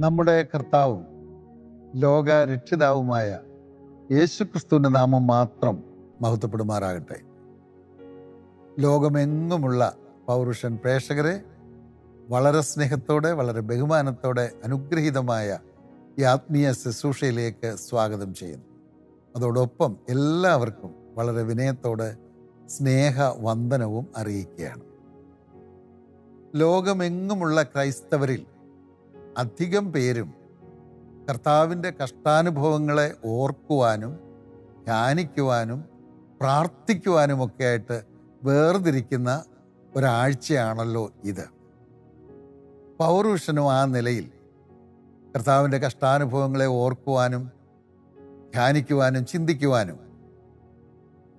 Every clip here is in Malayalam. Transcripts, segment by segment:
നമ്മുടെ കർത്താവും ലോക രക്ഷിതാവുമായ യേശുക്രിസ്തുവിൻ്റെ നാമം മാത്രം മഹത്വപ്പെടുമാറാകട്ടെ. ലോകമെങ്ങുമുള്ള പൗരുഷൻ പ്രേക്ഷകരെ വളരെ സ്നേഹത്തോടെ, വളരെ ബഹുമാനത്തോടെ അനുഗ്രഹീതമായ ഈ ആത്മീയ ശുശ്രൂഷയിലേക്ക് സ്വാഗതം ചെയ്യുന്നു. അതോടൊപ്പം എല്ലാവർക്കും വളരെ വിനയത്തോടെ സ്നേഹവന്ദനവും അറിയിക്കുകയാണ്. ലോകമെങ്ങുമുള്ള ക്രൈസ്തവരിൽ അധികം പേരും കർത്താവിൻ്റെ കഷ്ടാനുഭവങ്ങളെ ഓർക്കുവാനും ധ്യാനിക്കുവാനും പ്രാർത്ഥിക്കുവാനുമൊക്കെ ആയിട്ട് വേർതിരിക്കുന്ന ഒരാഴ്ചയാണല്ലോ ഇത്. പൗരുഷനും ആ നിലയിൽ കർത്താവിൻ്റെ കഷ്ടാനുഭവങ്ങളെ ഓർക്കുവാനും ധ്യാനിക്കുവാനും ചിന്തിക്കുവാനും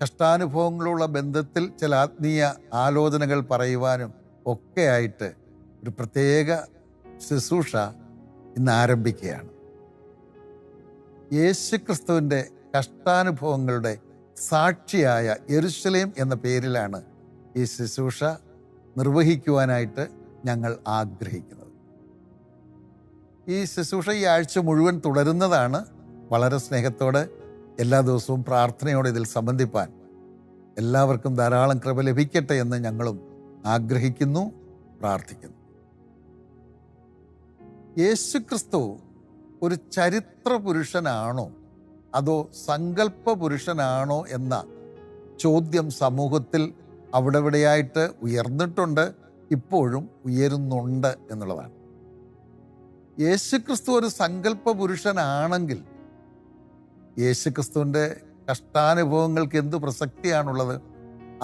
കഷ്ടാനുഭവങ്ങളുള്ള ബന്ധത്തിൽ ചില ആത്മീയ ആലോചനകൾ പറയുവാനും ഒക്കെയായിട്ട് ഒരു പ്രത്യേക ശുശ്രൂഷ ഇന്ന് ആരംഭിക്കുകയാണ്. യേശുക്രിസ്തുവിൻ്റെ കഷ്ടാനുഭവങ്ങളുടെ സാക്ഷിയായ യെരുശലേം എന്ന പേരിലാണ് ഈ ശുശ്രൂഷ നിർവഹിക്കുവാനായിട്ട് ഞങ്ങൾ ആഗ്രഹിക്കുന്നത്. ഈ ശുശ്രൂഷ ഈ ആഴ്ച മുഴുവൻ തുടരുന്നതാണ്. വളരെ സ്നേഹത്തോടെ എല്ലാ ദിവസവും പ്രാർത്ഥനയോടെ ഇതിൽ സംബന്ധിപ്പാൻ എല്ലാവർക്കും ധാരാളം കൃപ ലഭിക്കട്ടെ എന്ന് ഞങ്ങളും ആഗ്രഹിക്കുന്നു, പ്രാർത്ഥിക്കുന്നു. യേശുക്രിസ്തു ഒരു ചരിത്ര പുരുഷനാണോ അതോ സങ്കല്പ പുരുഷനാണോ എന്ന ചോദ്യം സമൂഹത്തിൽ അവിടെ ഇവിടെയായിട്ട് ഉയർന്നിട്ടുണ്ട്, ഇപ്പോഴും ഉയരുന്നുണ്ട് എന്നുള്ളതാണ്. യേശുക്രിസ്തു ഒരു സങ്കല്പ പുരുഷനാണെങ്കിൽ യേശുക്രിസ്തുവിൻ്റെ കഷ്ടാനുഭവങ്ങൾക്ക് എന്ത് പ്രസക്തിയാണുള്ളത്?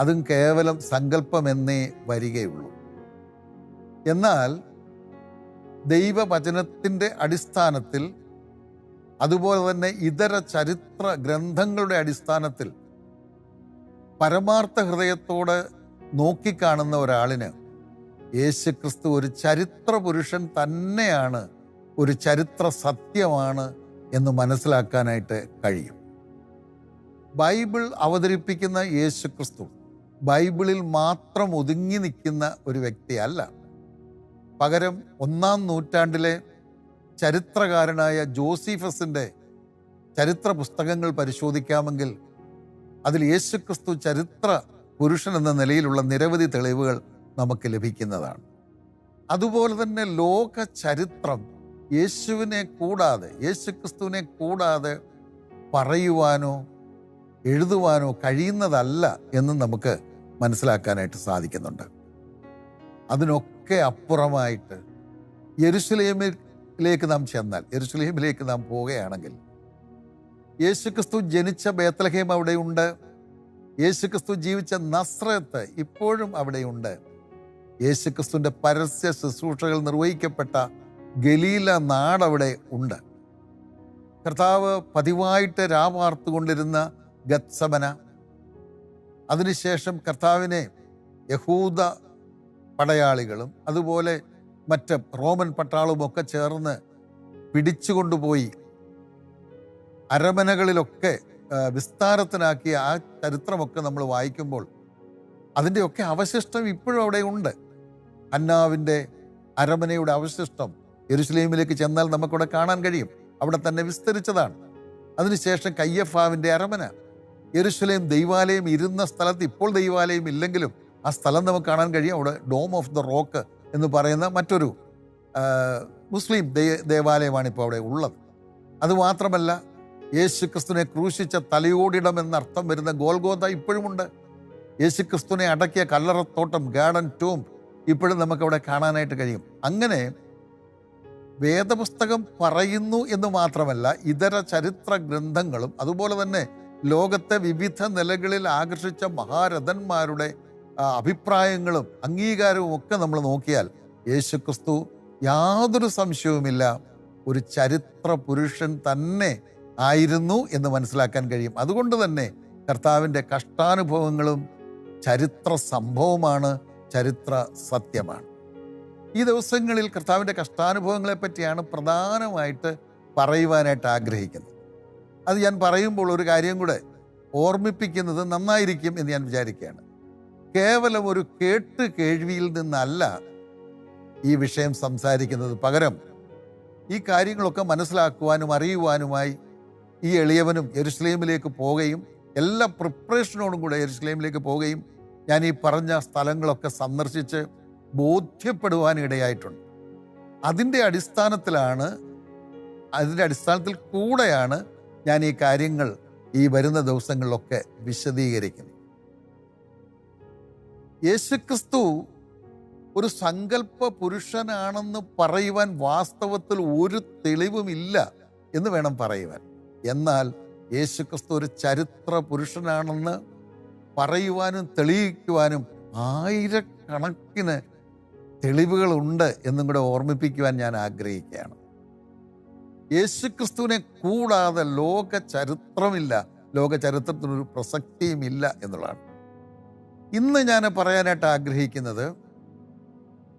അതും കേവലം സങ്കല്പമെന്നേ വരികയുള്ളൂ. എന്നാൽ ദൈവവചനത്തിൻ്റെ അടിസ്ഥാനത്തിൽ, അതുപോലെ തന്നെ ഇതര ചരിത്ര ഗ്രന്ഥങ്ങളുടെ അടിസ്ഥാനത്തിൽ പരമാർത്ഥ ഹൃദയത്തോടെ നോക്കിക്കാണുന്ന ഒരാളിന് യേശുക്രിസ്തു ഒരു ചരിത്ര പുരുഷൻ തന്നെയാണ്, ഒരു ചരിത്ര സത്യമാണ് എന്ന് മനസ്സിലാക്കാനായിട്ട് കഴിയും. ബൈബിൾ അവതരിപ്പിക്കുന്ന യേശുക്രിസ്തു ബൈബിളിൽ മാത്രം ഒതുങ്ങി നിൽക്കുന്ന ഒരു വ്യക്തിയല്ല. പകരം 1-ാം നൂറ്റാണ്ടിലെ ചരിത്രകാരനായ ജോസീഫസിൻ്റെ ചരിത്ര പുസ്തകങ്ങൾ പരിശോധിക്കാമെങ്കിൽ അതിൽ യേശുക്രിസ്തു ചരിത്ര പുരുഷൻ എന്ന നിലയിലുള്ള നിരവധി തെളിവുകൾ നമുക്ക് ലഭിക്കുന്നതാണ്. അതുപോലെ തന്നെ ലോക ചരിത്രം യേശുവിനെ കൂടാതെ, യേശുക്രിസ്തുവിനെ കൂടാതെ പറയുവാനോ എഴുതുവാനോ കഴിയുന്നതല്ല എന്ന് നമുക്ക് മനസ്സിലാക്കാനായിട്ട് സാധിക്കുന്നുണ്ട്. അതിനൊക്കെ അപ്പുറമായിട്ട് യെരുശലേമിലേക്ക് നാം ചെന്നാൽ, യെരുശലേമിലേക്ക് നാം പോവുകയാണെങ്കിൽ യേശുക്രിസ്തു ജനിച്ച ബേത്ലഹേം അവിടെയുണ്ട്. യേശുക്രിസ്തു ജീവിച്ച നസ്രത്ത് ഇപ്പോഴും അവിടെയുണ്ട്. യേശുക്രിസ്തുവിൻ്റെ പരസ്യ ശുശ്രൂഷകൾ നിർവഹിക്കപ്പെട്ട ഗലീല നാടവിടെ ഉണ്ട്. കർത്താവ് പതിവായിട്ട് രാപാർത്തുകൊണ്ടിരുന്ന ഗത്സമന, അതിനുശേഷം കർത്താവിനെ യഹൂദ പടയാളികളും അതുപോലെ മറ്റ് റോമൻ പട്ടാളവും ഒക്കെ ചേർന്ന് പിടിച്ചുകൊണ്ടുപോയി അരമനകളിലൊക്കെ വിസ്താരത്തിനാക്കിയ ആ ചരിത്രമൊക്കെ നമ്മൾ വായിക്കുമ്പോൾ അതിൻ്റെയൊക്കെ അവശിഷ്ടം ഇപ്പോഴും അവിടെ ഉണ്ട്. ഹന്നാവിൻ്റെ അരമനയുടെ അവശിഷ്ടം യെരുശലേമിലേക്ക് ചെന്നാൽ നമുക്കവിടെ കാണാൻ കഴിയും. അവിടെ തന്നെ വിസ്തരിച്ചതാണ്. അതിനുശേഷം കയ്യഫാവിൻ്റെ അരമന, യെരുശലേം ദൈവാലയം ഇരുന്ന സ്ഥലത്ത് ഇപ്പോൾ ദൈവാലയം ഇല്ലെങ്കിലും ആ സ്ഥലം നമുക്ക് കാണാൻ കഴിയും. അവിടെ ഡോം ഓഫ് ദ റോക്ക് എന്ന് പറയുന്ന മറ്റൊരു മുസ്ലിം ദേവാലയമാണ് ഇപ്പോൾ അവിടെ ഉള്ളത്. അതുമാത്രമല്ല, യേശുക്രിസ്തുവിനെ ക്രൂശിച്ച തലയോടിടം എന്നർത്ഥം വരുന്ന ഗോൽഗോഥ ഇപ്പോഴുമുണ്ട്. യേശുക്രിസ്തുവിനെ അടക്കിയ കല്ലറത്തോട്ടം, ഗാർഡൻ ടൂംബ് ഇപ്പോഴും നമുക്കവിടെ കാണാനായിട്ട് കഴിയും. അങ്ങനെ വേദപുസ്തകം പറയുന്നു എന്ന് മാത്രമല്ല, ഇതര ചരിത്ര ഗ്രന്ഥങ്ങളും അതുപോലെ തന്നെ ലോകത്തെ വിവിധ നിലകളിൽ ആകർഷിച്ച മഹാരഥന്മാരുടെ അഭിപ്രായങ്ങളും അംഗീകാരവും ഒക്കെ നമ്മൾ നോക്കിയാൽ യേശുക്രിസ്തു യാതൊരു സംശയവുമില്ല ഒരു ചരിത്ര പുരുഷൻ തന്നെ ആയിരുന്നു എന്ന് മനസ്സിലാക്കാൻ കഴിയും. അതുകൊണ്ട് തന്നെ കർത്താവിൻ്റെ കഷ്ടാനുഭവങ്ങളും ചരിത്ര സംഭവമാണ്, ചരിത്ര സത്യമാണ്. ഈ ദിവസങ്ങളിൽ കർത്താവിൻ്റെ കഷ്ടാനുഭവങ്ങളെ പറ്റിയാണ് പ്രധാനമായിട്ട് പറയുവാനായിട്ട് ആഗ്രഹിക്കുന്നത്. അത് ഞാൻ പറയുമ്പോൾ ഒരു കാര്യം കൂടെ ഓർമ്മിപ്പിക്കുന്നത് നന്നായിരിക്കും എന്ന് ഞാൻ വിചാരിക്കുകയാണ്. കേവലം ഒരു കേട്ട് കേൾവിയിൽ നിന്നല്ല ഈ വിഷയം സംസാരിക്കുന്നത്. പകരം ഈ കാര്യങ്ങളൊക്കെ മനസ്സിലാക്കുവാനും അറിയുവാനുമായി ഈ എളിയവനും യെരുശലേമിലേക്ക് പോവുകയും എല്ലാ പ്രിപ്പറേഷനോടും കൂടെ യെരുശലേമിലേക്ക് പോവുകയും ഞാൻ ഈ പറഞ്ഞ സ്ഥലങ്ങളൊക്കെ സന്ദർശിച്ച് ബോധ്യപ്പെടുവാൻ ഇടയായിട്ടുണ്ട്. അതിൻ്റെ അടിസ്ഥാനത്തിൽ കൂടെയാണ് ഞാൻ ഈ കാര്യങ്ങൾ ഈ വരുന്ന ദിവസങ്ങളിലൊക്കെ വിശദീകരിക്കുന്നത്. യേശുക്രിസ്തു ഒരു സങ്കല്പ പുരുഷനാണെന്ന് പറയുവാൻ വാസ്തവത്തിൽ ഒരു തെളിവുമില്ല എന്ന് വേണം പറയുവാൻ. എന്നാൽ യേശുക്രിസ്തു ഒരു ചരിത്ര പുരുഷനാണെന്ന് പറയുവാനും തെളിയിക്കുവാനും ആയിരക്കണക്കിന് തെളിവുകളുണ്ട് എന്നും കൂടെ ഓർമ്മിപ്പിക്കുവാൻ ഞാൻ ആഗ്രഹിക്കുകയാണ്. യേശുക്രിസ്തുവിനെ കൂടാതെ ലോക ചരിത്രമില്ല, ലോക ചരിത്രത്തിനൊരു പ്രസക്തിയുമില്ല എന്നുള്ളതാണ്. ഇന്ന് ഞാൻ പറയാനായിട്ട് ആഗ്രഹിക്കുന്നത്,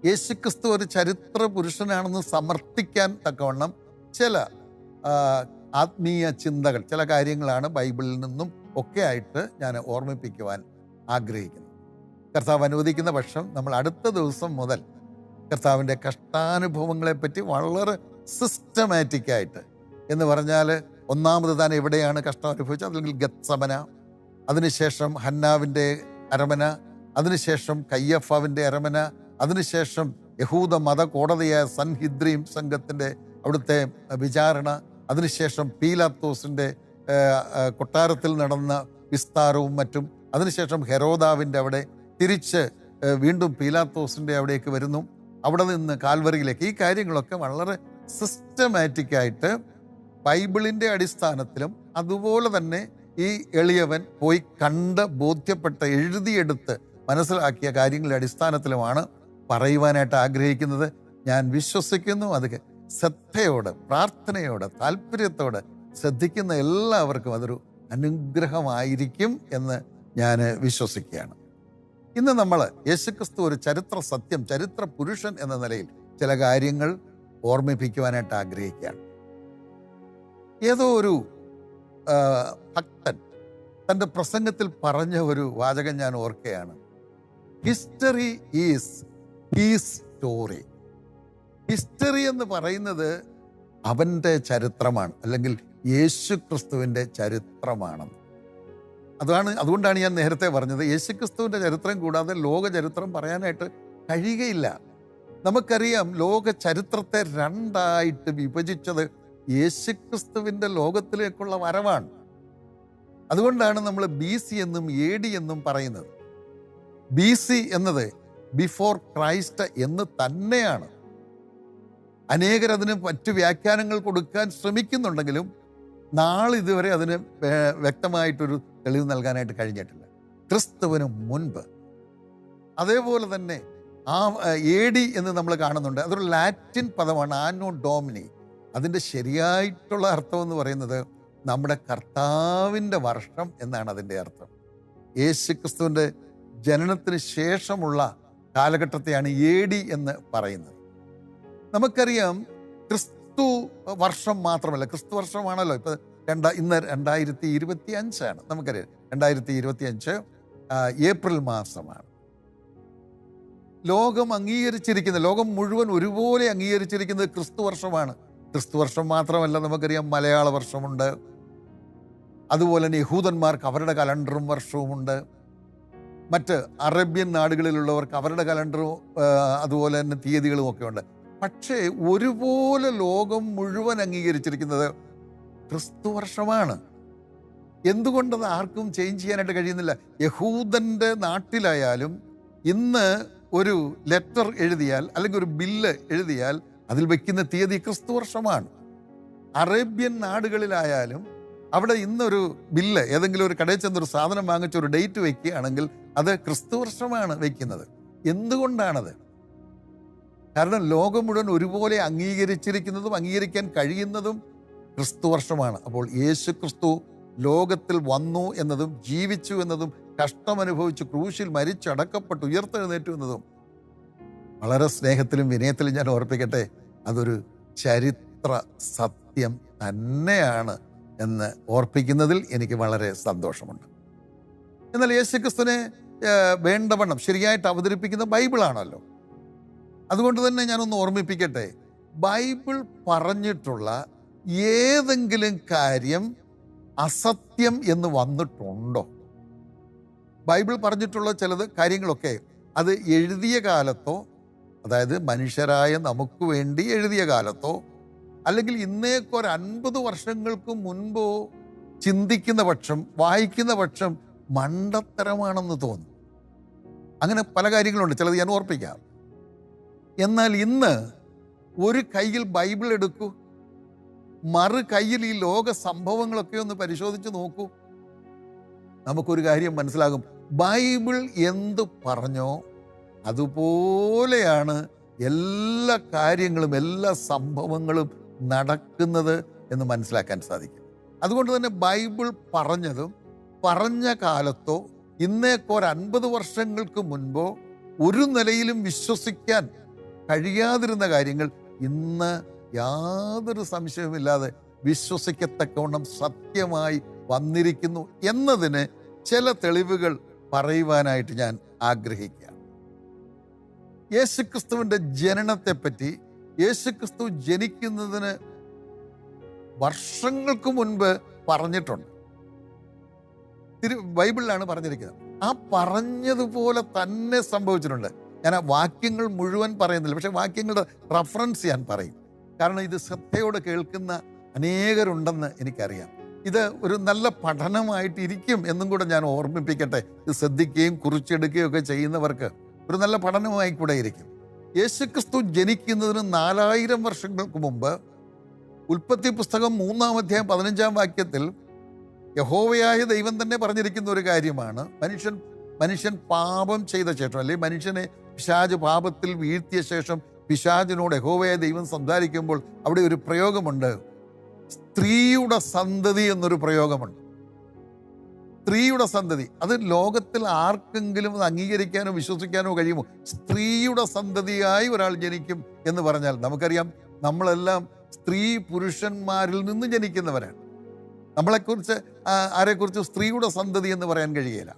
യേശുക്രിസ്തു ഒരു ചരിത്ര പുരുഷനാണെന്ന് സമർത്ഥിക്കാൻ തക്കവണ്ണം ചില ആത്മീയ ചിന്തകൾ, ചില കാര്യങ്ങളാണ് ബൈബിളിൽ നിന്നും ഒക്കെ ആയിട്ട് ഞാൻ ഓർമ്മിപ്പിക്കുവാൻ ആഗ്രഹിക്കുന്നത്. കർത്താവ് അനുവദിക്കുന്ന പക്ഷം നമ്മൾ അടുത്ത ദിവസം മുതൽ കർത്താവിൻ്റെ കഷ്ടാനുഭവങ്ങളെപ്പറ്റി വളരെ സിസ്റ്റമാറ്റിക്കായിട്ട്, എന്ന് പറഞ്ഞാൽ ഒന്നാമത് താൻ എവിടെയാണ് കഷ്ടം അനുഭവിച്ചത്, അല്ലെങ്കിൽ ഗത്സമന, അതിനുശേഷം ഹന്നാവിൻ്റെ അരമന, അതിനുശേഷം കയ്യഫാവിൻ്റെ അരമന, അതിനുശേഷം യഹൂദ മത കോടതിയായ സൻഹിദ്രീം സംഘത്തിൻ്റെ അവിടുത്തെ വിചാരണ, അതിനുശേഷം പീലാത്തോസിൻ്റെ കൊട്ടാരത്തിൽ നടന്ന വിസ്താരവും മറ്റും, അതിനുശേഷം ഹെരോദാവിൻ്റെ അവിടെ, തിരിച്ച് വീണ്ടും പീലാത്തോസിൻ്റെ അവിടേക്ക് വരുന്നു, അവിടെ നിന്ന് കാൽവറിയിലേക്ക്. ഈ കാര്യങ്ങളൊക്കെ വളരെ സിസ്റ്റമാറ്റിക്കായിട്ട് ബൈബിളിൻ്റെ അടിസ്ഥാനത്തിലും അതുപോലെ തന്നെ ഈ എളിയവൻ പോയി കണ്ട് ബോധ്യപ്പെട്ട, എഴുതിയെടുത്ത് മനസ്സിലാക്കിയ കാര്യങ്ങളുടെ അടിസ്ഥാനത്തിലുമാണ് പറയുവാനായിട്ട് ആഗ്രഹിക്കുന്നത്. ഞാൻ വിശ്വസിക്കുന്നു അത് ശ്രദ്ധയോടെ, പ്രാർത്ഥനയോടെ, താല്പര്യത്തോടെ ശ്രദ്ധിക്കുന്ന എല്ലാവർക്കും അതൊരു അനുഗ്രഹമായിരിക്കും എന്ന് ഞാൻ വിശ്വസിക്കുകയാണ്. ഇന്ന് നമ്മൾ യേശുക്രിസ്തു ഒരു ചരിത്ര സത്യം, ചരിത്ര പുരുഷൻ എന്ന നിലയിൽ ചില കാര്യങ്ങൾ ഓർമ്മിപ്പിക്കുവാനായിട്ട് ആഗ്രഹിക്കുകയാണ്. ഏതോ ഒരു ഭക്തൻ തൻ്റെ പ്രസംഗത്തിൽ പറഞ്ഞ ഒരു വാചകം ഞാൻ ഓർക്കുകയാണ്. History is he's story. History എന്ന് പറയുന്നത് അവൻ്റെ ചരിത്രമാണ്, അല്ലെങ്കിൽ യേശുക്രിസ്തുവിൻ്റെ ചരിത്രമാണെന്ന്. അതുകൊണ്ടാണ് ഞാൻ നേരത്തെ പറഞ്ഞത്, യേശുക്രിസ്തുവിൻ്റെ ചരിത്രം കൂടാതെ ലോക ചരിത്രം പറയാനായിട്ട് കഴിയുകയില്ല. നമുക്കറിയാം, ലോക ചരിത്രത്തെ രണ്ടായിട്ട് വിഭജിച്ചത് യേശുക്രിസ്തുവിൻ്റെ ലോകത്തിലേക്കുള്ള വരവാണ്. അതുകൊണ്ടാണ് നമ്മൾ BC എന്നും AD എന്നും പറയുന്നത്. BC എന്നത് ബിഫോർ ക്രൈസ്റ്റ് എന്ന് തന്നെയാണ്. അനേകരതിന് മറ്റു വ്യാഖ്യാനങ്ങൾ കൊടുക്കാൻ ശ്രമിക്കുന്നുണ്ടെങ്കിലും നാളിതുവരെ അതിന് വ്യക്തമായിട്ടൊരു തെളിവ് നൽകാനായിട്ട് കഴിഞ്ഞിട്ടില്ല. ക്രിസ്തുവിന് മുൻപ്. അതേപോലെ തന്നെ AD എന്ന് നമ്മൾ കാണുന്നുണ്ട്. അതൊരു ലാറ്റിൻ പദമാണ്, ആനോ ഡോമിനി. അതിൻ്റെ ശരിയായിട്ടുള്ള അർത്ഥം എന്ന് പറയുന്നത് നമ്മുടെ കർത്താവിൻ്റെ വർഷം എന്നാണ് അതിൻ്റെ അർത്ഥം. യേശുക്രിസ്തുവിൻ്റെ ജനനത്തിന് ശേഷമുള്ള കാലഘട്ടത്തെയാണ് AD എന്ന് പറയുന്നത്. നമുക്കറിയാം, ക്രിസ്തു വർഷം മാത്രമല്ല, ക്രിസ്തു വർഷമാണല്ലോ ഇപ്പം ഇന്ന് 2025 നമുക്കറിയാം. 2025 ഏപ്രിൽ മാസമാണ്. ലോകം മുഴുവൻ ഒരുപോലെ അംഗീകരിച്ചിരിക്കുന്നത് ക്രിസ്തു വർഷമാണ്. ക്രിസ്തു വർഷം മാത്രമല്ല, നമുക്കറിയാം മലയാള വർഷമുണ്ട്, അതുപോലെ തന്നെ യഹൂദന്മാർക്ക് അവരുടെ കലണ്ടറും വർഷവുമുണ്ട്, മറ്റ് അറേബ്യൻ നാടുകളിലുള്ളവർക്ക് അവരുടെ കലണ്ടറും അതുപോലെ തന്നെ തീയതികളും ഒക്കെ ഉണ്ട്. പക്ഷേ ഒരുപോലെ ലോകം മുഴുവൻ അംഗീകരിച്ചിരിക്കുന്നത് ക്രിസ്തു വർഷമാണ്. എന്തുകൊണ്ടത് ആർക്കും ചേഞ്ച് ചെയ്യാനായിട്ട് കഴിയുന്നില്ല. യഹൂദൻ്റെ നാട്ടിലായാലും ഇന്ന് ഒരു ലെറ്റർ എഴുതിയാൽ, അല്ലെങ്കിൽ ഒരു ബില്ല് എഴുതിയാൽ അതിൽ വയ്ക്കുന്ന തീയതി ക്രിസ്തു വർഷമാണ്. അറേബ്യൻ നാടുകളിലായാലും അവിടെ ഇന്നൊരു ബില്ല്, ഏതെങ്കിലും ഒരു കടയിൽ ചെന്നൊരു സാധനം വാങ്ങിച്ച ഒരു ഡേറ്റ് വയ്ക്കുകയാണെങ്കിൽ അത് ക്രിസ്തു വർഷമാണ് വയ്ക്കുന്നത്. എന്തുകൊണ്ടാണത്? കാരണം ലോകം മുഴുവൻ ഒരുപോലെ അംഗീകരിച്ചിരിക്കുന്നതും അംഗീകരിക്കാൻ കഴിയുന്നതും ക്രിസ്തു വർഷമാണ്. അപ്പോൾ യേശു ക്രിസ്തു ലോകത്തിൽ വന്നു എന്നതും ജീവിച്ചു എന്നതും കഷ്ടമനുഭവിച്ചു ക്രൂശിൽ മരിച്ചടക്കപ്പെട്ടു ഉയർത്തെഴുന്നേറ്റു എന്നതും വളരെ സ്നേഹത്തിലും വിനയത്തിലും ഞാൻ ഓർപ്പിക്കട്ടെ, അതൊരു ചരിത്ര സത്യം തന്നെയാണ് എന്ന് ഓർപ്പിക്കുന്നതിൽ എനിക്ക് വളരെ സന്തോഷമുണ്ട്. എന്നാൽ യേശുക്രിസ്തുവിനെ വേണ്ടവണ്ണം ശരിയായിട്ട് അവതരിപ്പിക്കുന്ന ബൈബിളാണല്ലോ. അതുകൊണ്ട് തന്നെ ഞാനൊന്ന് ഓർമ്മിപ്പിക്കട്ടെ, ബൈബിൾ പറഞ്ഞിട്ടുള്ള ഏതെങ്കിലും കാര്യം അസത്യം എന്ന് വന്നിട്ടുണ്ടോ? ബൈബിൾ പറഞ്ഞിട്ടുള്ള ചിലത് കാര്യങ്ങളൊക്കെ അത് എഴുതിയ കാലത്തോ, അതായത് മനുഷ്യരായ നമുക്ക് വേണ്ടി എഴുതിയ കാലത്തോ, അല്ലെങ്കിൽ ഇന്നേക്കൊരു 50 വർഷങ്ങൾക്ക് മുൻപോ ചിന്തിക്കുന്ന പക്ഷം, വായിക്കുന്ന പക്ഷം മണ്ടത്തരമാണെന്ന് തോന്നും. അങ്ങനെ പല കാര്യങ്ങളുണ്ട്, ചിലത് ഞാൻ ഓർപ്പിക്കാം. എന്നാൽ ഇന്ന് ഒരു കയ്യിൽ ബൈബിൾ എടുക്കൂ, മറു കയ്യിൽ ഈ ലോക സംഭവങ്ങളൊക്കെ ഒന്ന് പരിശോധിച്ച് നോക്കൂ. നമുക്കൊരു കാര്യം മനസ്സിലാകും, ബൈബിൾ എന്ത് പറഞ്ഞോ അതുപോലെയാണ് എല്ലാ കാര്യങ്ങളും, എല്ലാ സംഭവങ്ങളും നടക്കുന്നത് എന്ന് മനസ്സിലാക്കാൻ സാധിക്കും. അതുകൊണ്ട് തന്നെ ബൈബിൾ പറഞ്ഞതും പറഞ്ഞ കാലത്തോ ഇന്നേക്കൊരു 50 വർഷങ്ങൾക്ക് മുൻപോ ഒരു നിലയിലും വിശ്വസിക്കാൻ കഴിയാതിരുന്ന കാര്യങ്ങൾ ഇന്ന് യാതൊരു സംശയവുമില്ലാതെ വിശ്വസിക്കത്തക്കവണ്ണം സത്യമായി വന്നിരിക്കുന്നു എന്നതിന് ചില തെളിവുകൾ പറയുവാനായിട്ട് ഞാൻ ആഗ്രഹിക്കുകയാണ്. യേശുക്രിസ്തുവിൻ്റെ ജനനത്തെപ്പറ്റി, യേശുക്രിസ്തു ജനിക്കുന്നതിന് വർഷങ്ങൾക്ക് മുൻപ് പറഞ്ഞിട്ടുണ്ട്. ബൈബിളിലാണ് പറഞ്ഞിരിക്കുന്നത്. ആ പറഞ്ഞതുപോലെ തന്നെ സംഭവിച്ചിട്ടുണ്ട്. ഞാൻ ആ വാക്യങ്ങൾ മുഴുവൻ പറയുന്നില്ല, പക്ഷെ വാക്യങ്ങളുടെ റഫറൻസ് ഞാൻ പറയും. കാരണം ഇത് ശ്രദ്ധയോടെ കേൾക്കുന്ന അനേകരുണ്ടെന്ന് എനിക്കറിയാം. ഇത് ഒരു നല്ല പഠനമായിട്ട് ഇരിക്കും എന്നും കൂടെ ഞാൻ ഓർമ്മിപ്പിക്കട്ടെ. ഇത് ശ്രദ്ധിക്കുകയും കുറിച്ചെടുക്കുകയും ഒക്കെ ചെയ്യുന്നവർക്ക് ഒരു നല്ല പഠനമായി കൂടെ ഇരിക്കും. യേശുക്രിസ്തു ജനിക്കുന്നതിന് 4000 വർഷങ്ങൾക്ക് മുമ്പ് ഉൽപ്പത്തി പുസ്തകം 3-ാം അധ്യായം 15-ാം വാക്യത്തിൽ യഹോവയായ ദൈവം തന്നെ പറഞ്ഞിരിക്കുന്ന ഒരു കാര്യമാണ്, മനുഷ്യൻ പാപം ചെയ്ത ശേഷം, അല്ലെങ്കിൽ മനുഷ്യനെ പിശാച് പാപത്തിൽ വീഴ്ത്തിയ ശേഷം പിശാചിനോട് യഹോവയായ ദൈവം സംസാരിക്കുമ്പോൾ അവിടെ ഒരു പ്രയോഗമുണ്ട്, സ്ത്രീയുടെ സന്തതി എന്നൊരു പ്രയോഗമുണ്ട്. സ്ത്രീയുടെ സന്തതി, അത് ലോകത്തിൽ ആർക്കെങ്കിലും അത് അംഗീകരിക്കാനോ വിശ്വസിക്കാനോ കഴിയുമോ? സ്ത്രീയുടെ സന്തതിയായി ഒരാൾ ജനിക്കും എന്ന് പറഞ്ഞാൽ നമുക്കറിയാം, നമ്മളെല്ലാം സ്ത്രീ പുരുഷന്മാരിൽ നിന്ന് ജനിക്കുന്നവരാണ്. നമ്മളെക്കുറിച്ച് ആരെക്കുറിച്ച് സ്ത്രീയുടെ സന്തതി എന്ന് പറയാൻ കഴിയില്ല.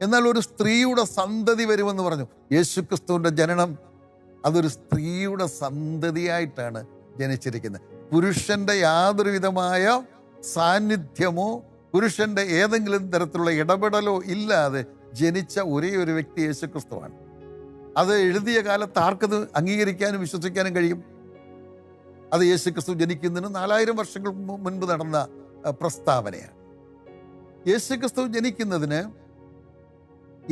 എന്നാൽ ഒരു സ്ത്രീയുടെ സന്തതി വരുമെന്ന് പറഞ്ഞു. യേശുക്രിസ്തുവിൻ്റെ ജനനം അതൊരു സ്ത്രീയുടെ സന്തതിയായിട്ടാണ് ജനിച്ചിരിക്കുന്നത്. പുരുഷന്റെ യാതൊരു വിധമായ സാന്നിധ്യമോ പുരുഷന്റെ ഏതെങ്കിലും തരത്തിലുള്ള ഇടപെടലോ ഇല്ലാതെ ജനിച്ച ഒരേ ഒരു വ്യക്തി യേശുക്രിസ്തുവാണ്. അത് എഴുതിയ കാലത്ത് ആർക്കത് അംഗീകരിക്കാനും വിശ്വസിക്കാനും കഴിയും? അത് യേശുക്രിസ്തു ജനിക്കുന്നതിന് 4000 വർഷങ്ങൾക്ക് മുൻപ് നടന്ന പ്രസ്താവനയാണ്. യേശുക്രിസ്തു ജനിക്കുന്നതിന്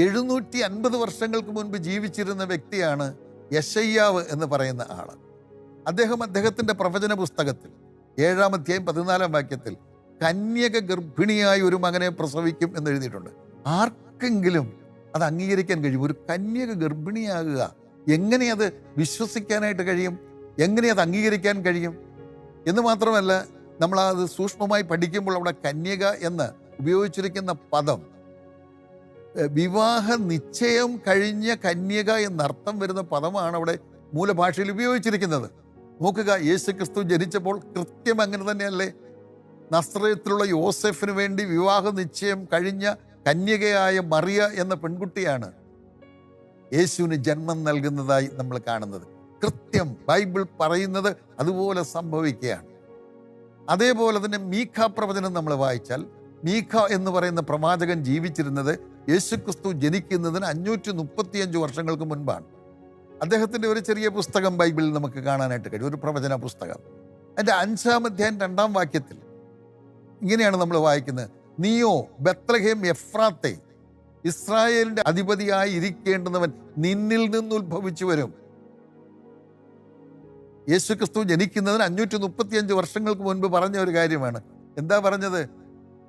750 വർഷങ്ങൾക്ക് മുൻപ് ജീവിച്ചിരുന്ന വ്യക്തിയാണ് യെശയ്യാവ് എന്ന് പറയുന്ന ആള്. അദ്ദേഹത്തിൻ്റെ പ്രവചന പുസ്തകത്തിൽ 7-ാം അധ്യായം 14-ാം വാക്യത്തിൽ കന്യക ഗർഭിണിയായി ഒരു മകനെ പ്രസവിക്കും എന്ന് എഴുതിയിട്ടുണ്ട്. ആർക്കെങ്കിലും അത് അംഗീകരിക്കാൻ കഴിയും? ഒരു കന്യക ഗർഭിണിയാകുക, എങ്ങനെ അത് വിശ്വസിക്കാനായിട്ട് കഴിയും? എങ്ങനെ അത് അംഗീകരിക്കാൻ കഴിയും? എന്ന് മാത്രമല്ല, നമ്മളത് സൂക്ഷ്മമായി പഠിക്കുമ്പോൾ അവിടെ കന്യക എന്ന് ഉപയോഗിച്ചിരിക്കുന്ന പദം വിവാഹ നിശ്ചയം കഴിഞ്ഞ കന്യക എന്നർത്ഥം വരുന്ന പദമാണ് അവിടെ മൂലഭാഷയിൽ ഉപയോഗിച്ചിരിക്കുന്നത്. നോക്കുക, യേശുക്രിസ്തു ജനിച്ചപ്പോൾ കൃത്യം അങ്ങനെ തന്നെയല്ലേ? നസ്രയത്തിലുള്ള യോസെഫിന് വേണ്ടി വിവാഹ നിശ്ചയം കഴിഞ്ഞ കന്യകയായ മറിയ എന്ന പെൺകുട്ടിയാണ് യേശുവിന് ജന്മം നൽകുന്നതായി നമ്മൾ കാണുന്നത്. കൃത്യം ബൈബിൾ പറയുന്നത് അതുപോലെ സംഭവിക്കുകയാണ്. അതേപോലെ തന്നെ മീഖ പ്രവചനം നമ്മൾ വായിച്ചാൽ, മീഖ എന്ന് പറയുന്ന പ്രവാചകൻ ജീവിച്ചിരുന്നത് യേശുക്രിസ്തു ജനിക്കുന്നതിന് 535 വർഷങ്ങൾക്ക് മുൻപാണ്. അദ്ദേഹത്തിൻ്റെ ഒരു ചെറിയ പുസ്തകം ബൈബിളിൽ നമുക്ക് കാണാനായിട്ട് കഴിയും, ഒരു പ്രവചന പുസ്തകം. അതിൻ്റെ 5-ാം അധ്യായം 2-ാം വാക്യത്തിൽ ഇങ്ങനെയാണ് നമ്മൾ വായിക്കുന്നത്, നീയോ ബത്ലഹേം എഫ്രാത്തെ, ഇസ്രായേലിന്റെ അധിപതിയായി ഇരിക്കേണ്ടുന്നവൻ നിന്നിൽ നിന്ന് ഉത്ഭവിച്ചു വരും. യേശുക്രിസ്തു ജനിക്കുന്നതിന് 535 വർഷങ്ങൾക്ക് മുൻപ് പറഞ്ഞ ഒരു കാര്യമാണ്. എന്താ പറഞ്ഞത്?